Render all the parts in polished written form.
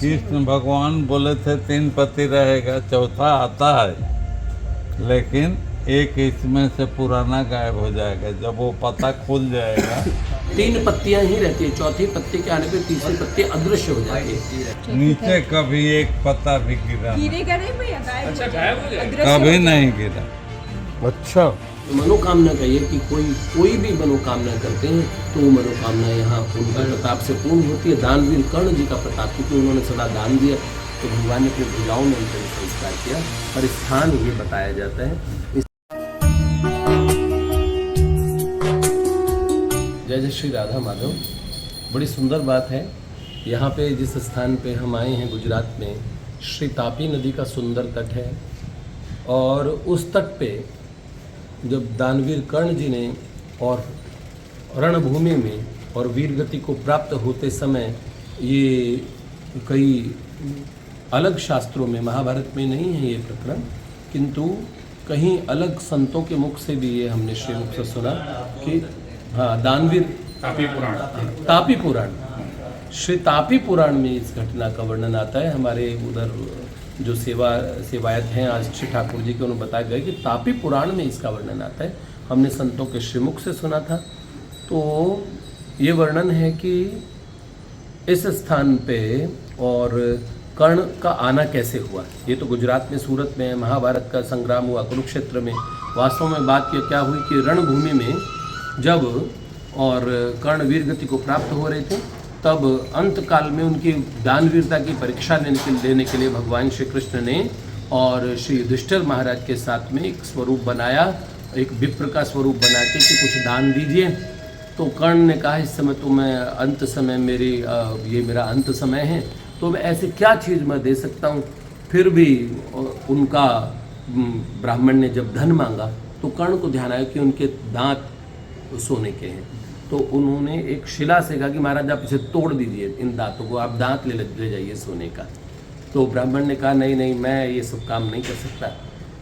कृष्ण भगवान बोले थे 3 पति रहेगा, चौथा आता है, लेकिन एक इसमें से पुराना गायब हो जाएगा। जब वो पत्ता खुल जाएगा 3 पत्तियां ही रहती है, चौथी पत्ती के आने पे तीसरी पत्ती अदृश्य हो जाती है। नीचे कभी एक पत्ता भी गिरा नहीं। गिरेगा नहीं भैया, गायब हो जाएगा। कभी नहीं गिरा। अच्छा, मनोकामना कहिए कि कोई भी मनोकामना करते हैं तो वो मनोकामना यहाँ उनका प्रताप से पूर्ण होती है। दानवीर कर्ण जी का प्रताप, क्योंकि उन्होंने सदा दान दिया तो भगवान ने अपने भुजाओं में अंतिम संस्कार किया। और स्थान ये बताया जाता है। जय जय श्री राधा माधव। बड़ी सुंदर बात है, यहाँ पे जिस स्थान पे हम आए हैं गुजरात में, श्री तापी नदी का सुंदर तट है। और उस तट पे जब दानवीर कर्ण जी ने और रणभूमि में और वीरगति को प्राप्त होते समय, ये कई अलग शास्त्रों में, महाभारत में नहीं है ये प्रकरण, किंतु कहीं अलग संतों के मुख से भी ये हमने श्रीमुख से सुना कि हाँ, दानवीर तापी पुराण, श्री तापी पुराण में इस घटना का वर्णन आता है। हमारे उधर जो सेवायत हैं आज श्री ठाकुर जी के, उन्हें बताया गया कि तापी पुराण में इसका वर्णन आता है। हमने संतों के श्रीमुख से सुना था। तो ये वर्णन है कि इस स्थान पे और कर्ण का आना कैसे हुआ। ये तो गुजरात में, सूरत में महाभारत का संग्राम हुआ, कुरुक्षेत्र में। वास्तव में बात क्या हुई कि रणभूमि में जब और कर्ण वीरगति को प्राप्त हो रहे थे, तब अंत काल में उनकी दानवीरता की परीक्षा लेने के लिए भगवान श्री कृष्ण ने और श्री युधिष्ठिर महाराज के साथ में एक स्वरूप बनाया, एक विप्र का स्वरूप बना के कि कुछ दान दीजिए। तो कर्ण ने कहा, इस समय तो मैं अंत समय ये मेरा अंत समय है, तो मैं ऐसे क्या चीज़ मैं दे सकता हूँ। फिर भी उनका ब्राह्मण ने जब धन मांगा तो कर्ण को ध्यान आया कि उनके दांत सोने के हैं। तो उन्होंने एक शिला से कहा कि महाराज आप इसे तोड़ दीजिए, इन दांतों को, आप दांत ले जाइए सोने का। तो ब्राह्मण ने कहा नहीं, मैं ये सब काम नहीं कर सकता।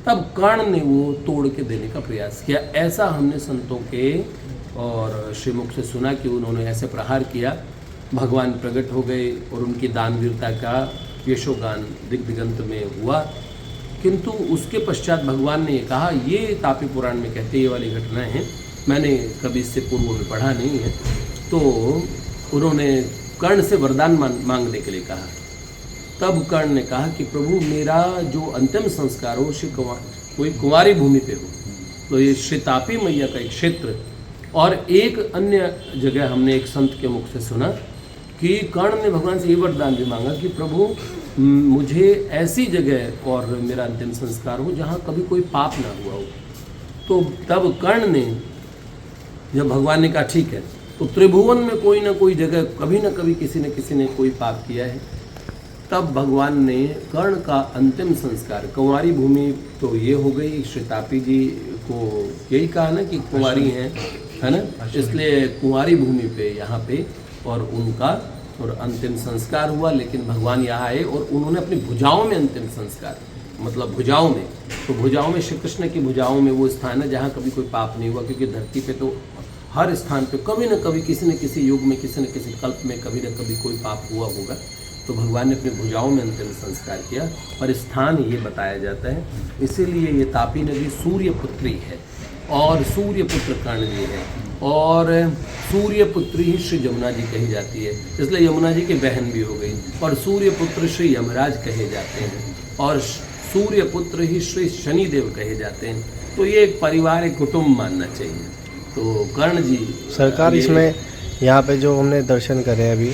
तब कर्ण ने वो तोड़ के देने का प्रयास किया। ऐसा हमने संतों के और श्रीमुख से सुना कि उन्होंने ऐसे प्रहार किया, भगवान प्रकट हो गए और उनकी दानवीरता का यशोगान दिग्दिगंत में हुआ। किंतु उसके पश्चात भगवान ने कहा, ये तापी पुराण में कहते ये वाली घटनाएं हैं, मैंने कभी इससे पूर्व में पढ़ा नहीं है। तो उन्होंने कर्ण से वरदान मांगने के लिए कहा। तब कर्ण ने कहा कि प्रभु, मेरा जो अंतिम संस्कार हो श्री कोई कुंवारी भूमि पे हो, तो ये श्री तापी मैया का एक क्षेत्र। और एक अन्य जगह हमने एक संत के मुख से सुना कि कर्ण ने भगवान से ये वरदान भी मांगा कि प्रभु, मुझे ऐसी जगह और मेरा अंतिम संस्कार हो जहाँ कभी कोई पाप ना हुआ हो। तो तब कर्ण ने, जब भगवान ने कहा ठीक है, तो त्रिभुवन में कोई ना कोई जगह कभी ना कभी किसी ने कोई पाप किया है। तब भगवान ने कर्ण का अंतिम संस्कार, कुंवारी भूमि तो ये हो गई, श्री तापी जी को यही कहा ना कि कुंवारी हैं, है ना, इसलिए कुंवारी भूमि पे यहाँ पे और उनका और अंतिम संस्कार हुआ। लेकिन भगवान यहाँ आए और उन्होंने अपनी भुजाओं में अंतिम संस्कार, मतलब भुजाओं में, तो भुजाओं में श्री कृष्ण की भुजाओं में वो स्थान है जहाँ कभी कोई पाप नहीं हुआ। क्योंकि धरती पे तो हर स्थान पे कभी न कभी, किसी न किसी युग में, किसी न किसी कल्प में कभी न कभी कोई पाप हुआ होगा। तो भगवान ने अपने भुजाओं में अंतिम संस्कार किया और स्थान ये बताया जाता है। इसीलिए ये तापी नदी सूर्यपुत्री है और सूर्यपुत्र कर्ण जी है, और सूर्यपुत्री ही श्री यमुना जी कही जाती है, इसलिए यमुना जी की बहन भी हो गई। और सूर्यपुत्र श्री यमराज कहे जाते हैं और सूर्यपुत्र ही श्री शनिदेव कहे जाते हैं। तो ये एक परिवार, एक कुटुंब मानना चाहिए। तो कर्ण जी सरकार, इसमें यहाँ पे जो हमने दर्शन करे अभी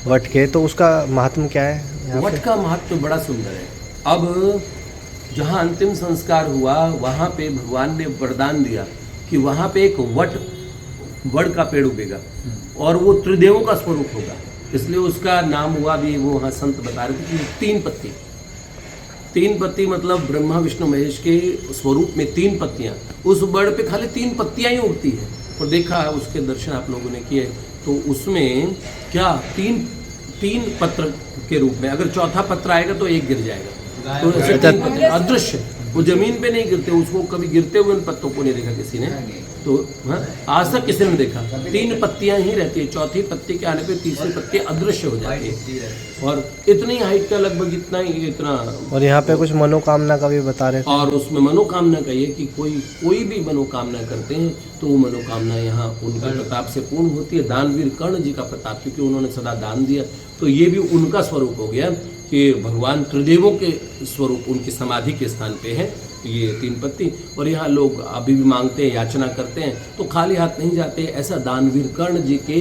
वट के, तो उसका महात्म क्या है? वट का महत्व बड़ा सुंदर है। अब जहाँ अंतिम संस्कार हुआ वहाँ पे भगवान ने वरदान दिया कि वहाँ पे एक वड़ का पेड़ उगेगा और वो त्रिदेवों का स्वरूप होगा। इसलिए उसका नाम हुआ भी, वो वहाँ संत बता रहे थे कि 3 पत्ती मतलब ब्रह्मा विष्णु महेश के स्वरूप में 3 पत्तियाँ। उस वड़ पे खाली 3 पत्तियाँ ही उगती हैं। और देखा उसके दर्शन आप लोगों ने किए, तो उसमें क्या 3 पत्र के रूप में, अगर चौथा पत्र आएगा तो एक गिर जाएगा। तो ऐसे 3 पत्र अदृश्य, वो जमीन पे नहीं गिरते, उसको कभी गिरते हुए उन पत्तों को नहीं देखा किसी ने। तो हाँ, आज तक किसी ने देखा। 3 पत्तियां ही रहती है, चौथी पत्ती के आने पे तीसरी पत्ती अदृश्य हो जाती है। और इतनी हाइट का लगभग इतना। और यहाँ पे कुछ मनोकामना का भी बता रहे थे। और उसमें मनोकामना का ये कि कोई भी मनोकामना करते हैं तो वो मनोकामना यहाँ उनके प्रताप से पूर्ण होती है। दानवीर कर्ण जी का प्रताप, क्योंकि उन्होंने सदा दान दिया, तो ये भी उनका स्वरूप हो गया कि भगवान त्रिदेवों के स्वरूप उनकी समाधि के स्थान पे है ये 3 पत्ती। और यहाँ लोग अभी भी मांगते हैं, याचना करते हैं, तो खाली हाथ नहीं जाते। ऐसा दानवीर कर्ण जी के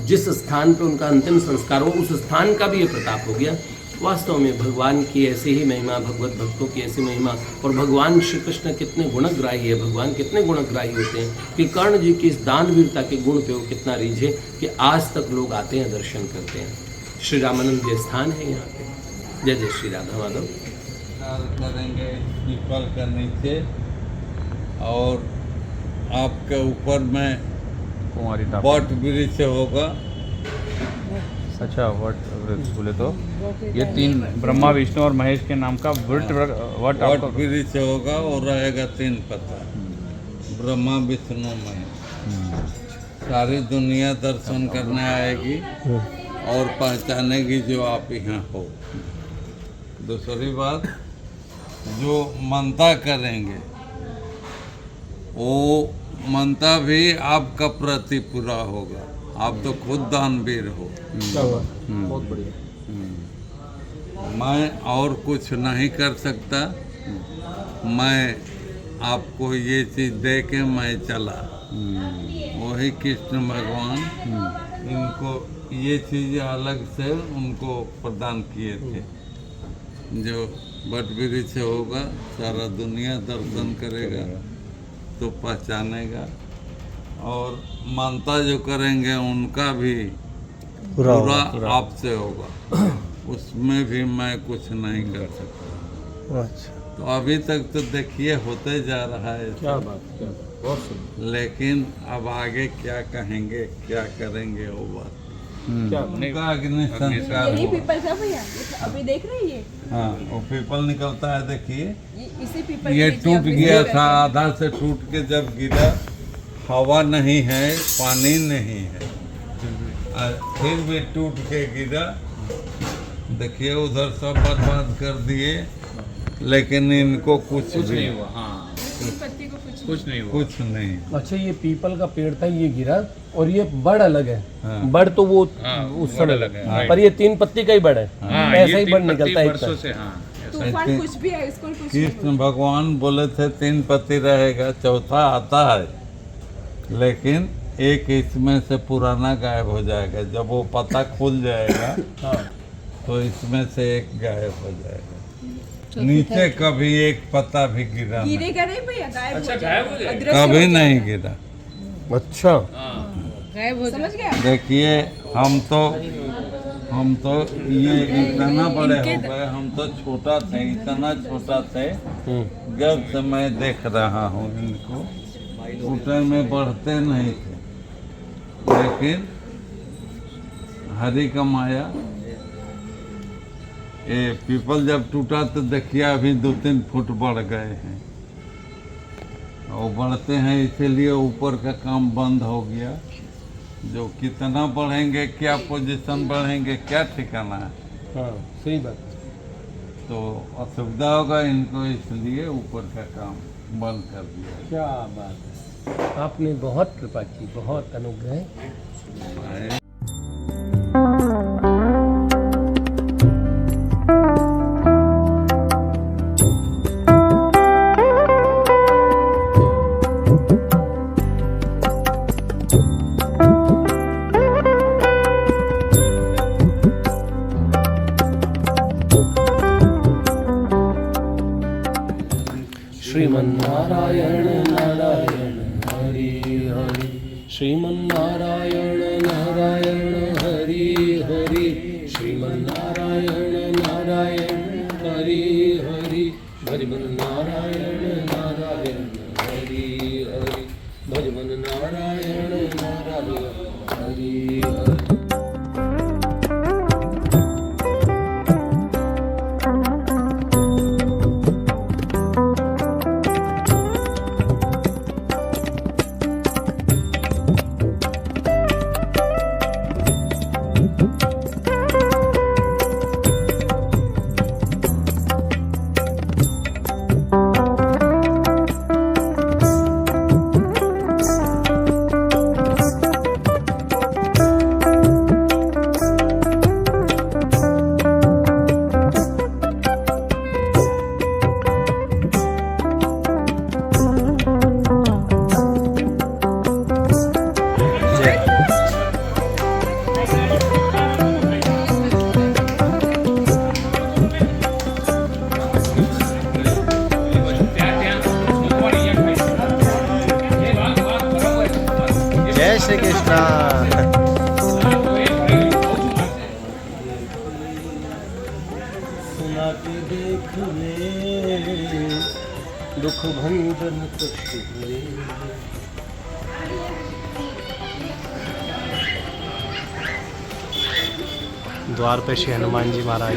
जिस स्थान पे उनका अंतिम संस्कार हो, उस स्थान का भी ये प्रताप हो गया। वास्तव में भगवान की ऐसी ही महिमा, भगवत भक्तों की ऐसी महिमा। और भगवान श्री कृष्ण कितने गुणग्राही है, भगवान कितने गुणग्राही होते हैं कि कर्ण जी की इस दानवीरता के गुण पे वो कितना रीझे कि आज तक लोग आते हैं, दर्शन करते हैं। श्री रामानंद जी स्थान है यहाँ पे। जय जय श्री राधा माधव। करेंगे पीपल के नीचे, और आपके ऊपर में कुमारी वट वृक्ष होगा। अच्छा, वट वृक्ष बोले तो ये 3 ब्रह्मा विष्णु और महेश के नाम का वट वट वृक्ष होगा और रहेगा 3 पत्ता। ब्रह्मा विष्णु महेश, सारी दुनिया दर्शन करने आएगी और पहचानेगी जो आप यहाँ हो। दूसरी बात, जो मनता करेंगे वो मनता भी आपका प्रति पूरा होगा। आप तो खुद दानवीर हो। बहुत बढ़िया। मैं और कुछ नहीं कर सकता, मैं आपको ये चीज़ दे के मैं चला। वही कृष्ण भगवान इनको ये चीज़ अलग से उनको प्रदान किए थे। जो वट वृक्ष होगा, सारा दुनिया दर्शन करेगा तो पहचानेगा, और मानता जो करेंगे उनका भी पूरा आपसे होगा। उसमें भी मैं कुछ नहीं कर सकता। अच्छा, तो अभी तक तो देखिए होते जा रहा है। क्या बात, क्या बात, बहुत सुंदर। लेकिन अब आगे क्या कहेंगे, क्या करेंगे वो बात। उनका अग्नि संस्कार यही होगा। पीपल का भैया अभी देख रही है। हाँ, वो पीपल निकलता है, देखिए इसी पीपल ये के नीचे टूट अभी गया देख था, रहे हैं। आधा से टूट के जब गिरा, हवा नहीं है, पानी नहीं है, फिर भी टूट के गिरा। देखिए उधर सब बर्बाद कर दिए, लेकिन इनको कुछ भी नहीं हुआ। हाँ, इस पत्ती को कुछ नहीं हुआ। कुछ नहीं। अच्छा, ये पीपल का पेड़ था, ये गिरा, और ये बड़ अलग है। हाँ। बड़ तो वो हाँ, उस बड़ समय अलग है, पर ये 3 पत्ती का ही बड़ है। हाँ, ऐसा ये ही बड़ 3 निकलता है वर्षों इतना। से। हाँ, तूफान कुछ भी है, इसको कुछ नहीं कृष्ण भगवान बोले थे 3 पति रहेगा, चौथा आता है, लेकिन एक इसमें से पुराना गायब हो जाएगा। जब वो पत्ता खुल जाएगा तो इसमें से एक गायब हो जाएगा। नीचे कभी एक पत्ता भी गिरा नहीं, गिरेगा नहीं भैया, गायब अच्छा, हो गायब हो जाएगा, जाएगा। अदृश्य कभी हो नहीं जाएगा। गिरा। अच्छा, गायब हो समझ गया। देखिए हम तो ये इतना बड़े हो गए, हम तो छोटा थे, इतना छोटा थे जब से मैं देख रहा हूँ इनको। ऊपर में बढ़ते नहीं थे, लेकिन हरि का माया। ये पीपल जब टूटा तो देखिए अभी 2-3 फुट बढ़ गए हैं, और बढ़ते हैं, इसीलिए ऊपर का काम बंद हो गया। जो कितना बढ़ेंगे, क्या पोजीशन बढ़ेंगे, क्या ठिकाना है, हाँ सही बात। तो असुविधा होगा इनको, इसलिए ऊपर का काम बंद कर दिया। क्या बात है, आपने बहुत कृपा की, बहुत अनुग्रह। श्रीमन्नारायण नारायण हरि हरि, श्रीमन्नारायण नारायण हरि हरि, श्रीमन्नारायण नारायण हरि हरि, भजमन नारायण नारायण हरि हरि, भजमन नारायण नारायण हरि हरि। ना के देख ले, दुख भंजन कष्ट हरे। द्वार पे श्री हनुमान जी महाराज